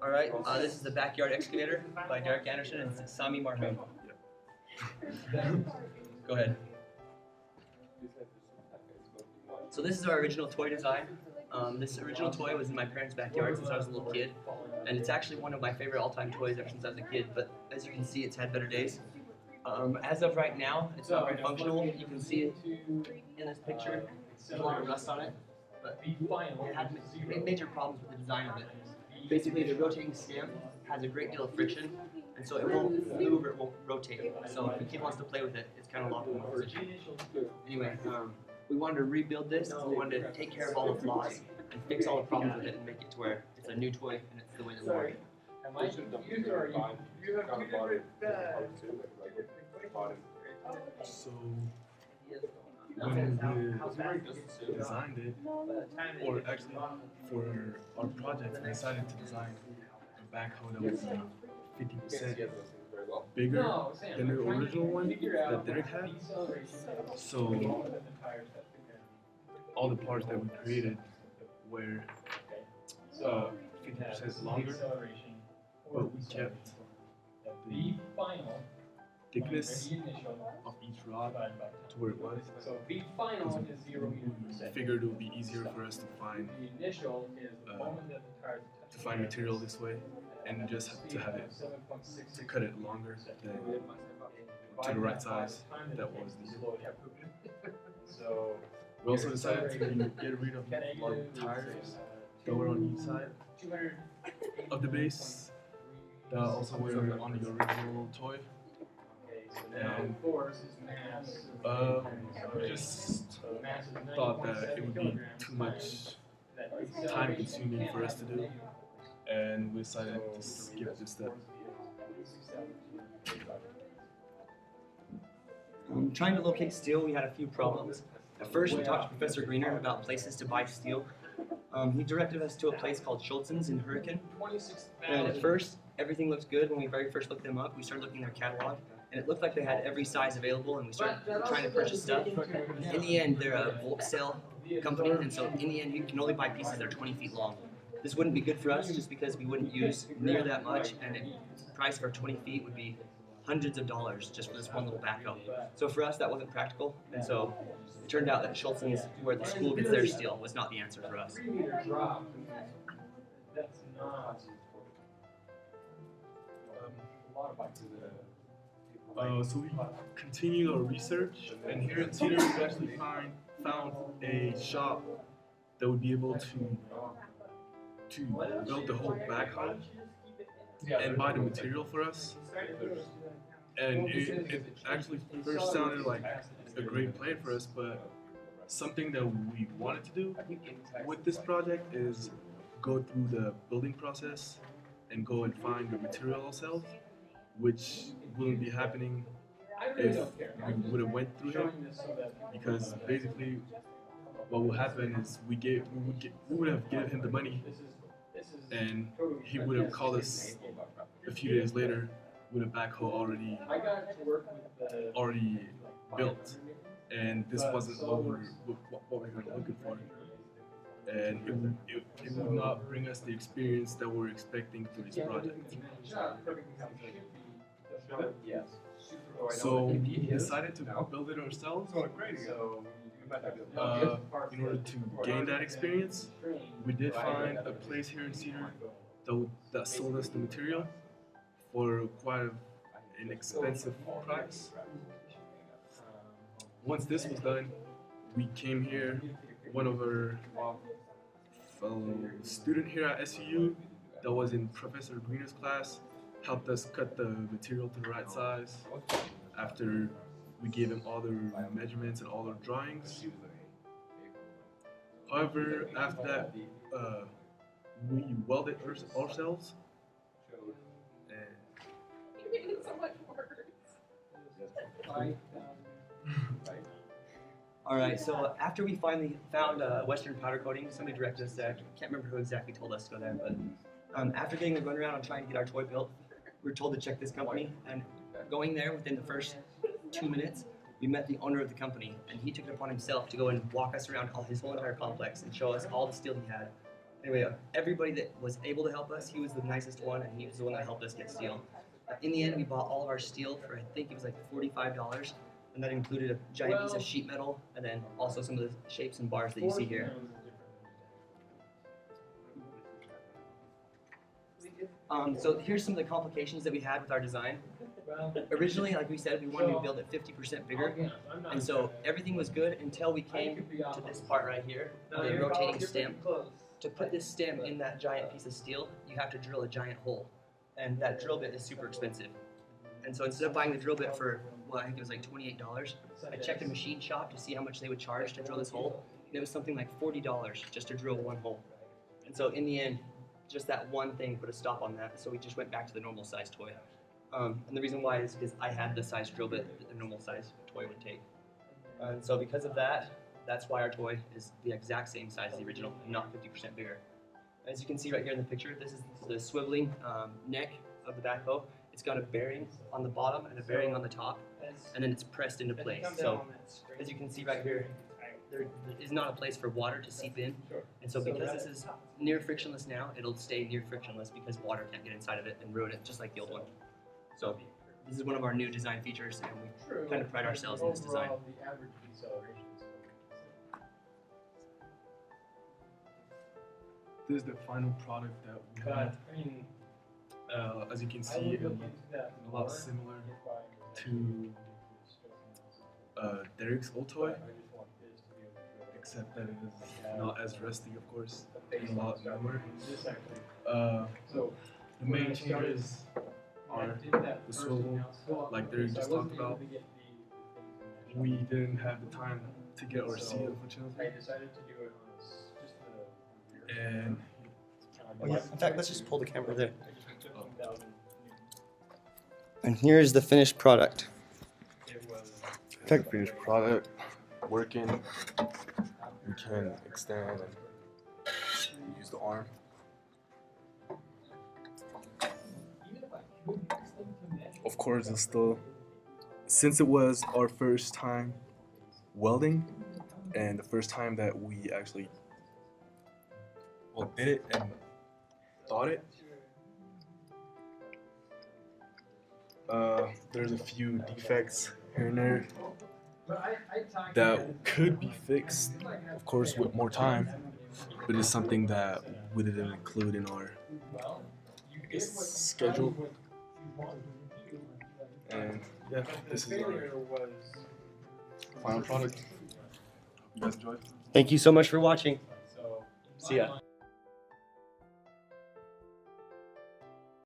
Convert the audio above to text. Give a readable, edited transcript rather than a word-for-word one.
Alright, this is the Backyard Excavator by Derrick and Samih Marhoum. Go ahead. So this is our original toy design. This original toy was in my parents' backyard since I was a little kid, and it's actually one of my favorite all-time toys ever since I was a kid, but as you can see, it's had better days. As of right now, it's not very functional. You can see it in this picture. There's a lot of rust on it, but it had major problems with the design of it. Basically, the rotating stem has a great deal of friction, and so it won't move or it won't rotate. So if a kid wants to play with it, it's kind of locked in one position. Anyway, we wanted to rebuild this, and we wanted to take care of all the flaws and fix all the problems with it and make it to where it's a new toy and it's the way that we want it. So when we designed it, or actually for our project, we decided to design a backhoe that was 50% bigger than the original one that Derrick had. So all the parts that we created were 50% longer, but we kept the thickness of each rod to where it was. We figured it would be easier for us to find material this way, and just to have it to cut it longer than to the right size that was needed. We also decided to get rid of our tires that were on each side of the base that also were on the original toy. And we just thought that it would be too much time consuming for us to do, and we decided to skip this step. Trying to locate steel, we had a few problems. At first, we talked to Professor Greener about places to buy steel. He directed us to a place called Schultz's in Hurricane. And at first, everything looked good. When we very first looked them up, we started looking at their catalog, and it looked like they had every size available, and we started trying to purchase stuff. In the end, they're a bulk sale company, and so in the end, you can only buy pieces that are 20 feet long. This wouldn't be good for us just because we wouldn't use near that much, and the price for 20 feet would be hundreds of dollars just for this one little backhoe. So for us, that wasn't practical, and so it turned out that Schultz's, where the school gets their steel, was not the answer for us. So we continued our research, and here in Cedar we actually found a shop that would be able to build the whole backhoe and buy the material for us. And it actually first sounded like a great plan for us, but something that we wanted to do with this project is go through the building process and go and find the material ourselves, which wouldn't be happening if we would have went through him, because basically what would happen is we would have given him the money, and he would have called us a few days later with a backhoe already built, and this wasn't what we were looking for, and it would not bring us the experience that we're expecting for this project. So we decided to build it ourselves. In order to gain that experience, we did find a place here in Cedar that sold us the material for quite an expensive price. Once this was done, we came here. One of our fellow student here at SUU that was in Professor Greener's class helped us cut the material to the right size after we gave him all the measurements and all the drawings. However, after that, we welded ourselves. Alright, so after we finally found Western powder coating, somebody directed us there. I can't remember who exactly told us to go there, but after getting a run around and trying to get our toy built, we were told to check this company, and going there within the first 2 minutes, we met the owner of the company, and he took it upon himself to go and walk us around his whole entire complex and show us all the steel he had. Anyway, everybody that was able to help us, he was the nicest one, and he was the one that helped us get steel. In the end, we bought all of our steel for, I think it was like $45, and that included a giant piece of sheet metal, and then also some of the shapes and bars that you see here. So here's some of the complications that we had with our design. Originally, like we said, we wanted to build it 50% bigger, and so everything was good until we came to this part right here, the rotating stem. To put this stem in that giant piece of steel, you have to drill a giant hole, and that drill bit is super expensive. And so instead of buying the drill bit for, well, I think it was like $28, I checked a machine shop to see how much they would charge to drill this hole, and it was something like $40 just to drill one hole. And so in the end, just that one thing put a stop on that, so we just went back to the normal size toy. And the reason why is because I had the size drill bit that the normal size toy would take. And so because of that, that's why our toy is the exact same size as the original, and not 50% bigger. As you can see right here in the picture, this is the swiveling neck of the backhoe. It's got a bearing on the bottom and a bearing on the top, and then it's pressed into place. So as you can see right here, there is not a place for water to seep in, and so because this is near frictionless now, it'll stay near frictionless because water can't get inside of it and ruin it, just like the old one. So this is one of our new design features, and we kind of pride ourselves in this design. This is the final product that we have. As you can see, it looks a lot similar to Derrick's old toy, except that it is not as rusty, of course, and a lot newer. The main changes are the swivel, like Derrick just talked about. We didn't have the time to get our seat, unfortunately. And oh yeah, in fact, let's just pull the camera there. And here's the finished product. Finished product, working. We can extend and use the arm. Of course, it's still, since it was our first time welding and the first time that we actually did it and thought it, there's a few defects here and there that could be fixed, of course, with more time, but it's something that we didn't include in our schedule. And yeah, this is our final product. You guys enjoyed? Thank you so much for watching. See ya.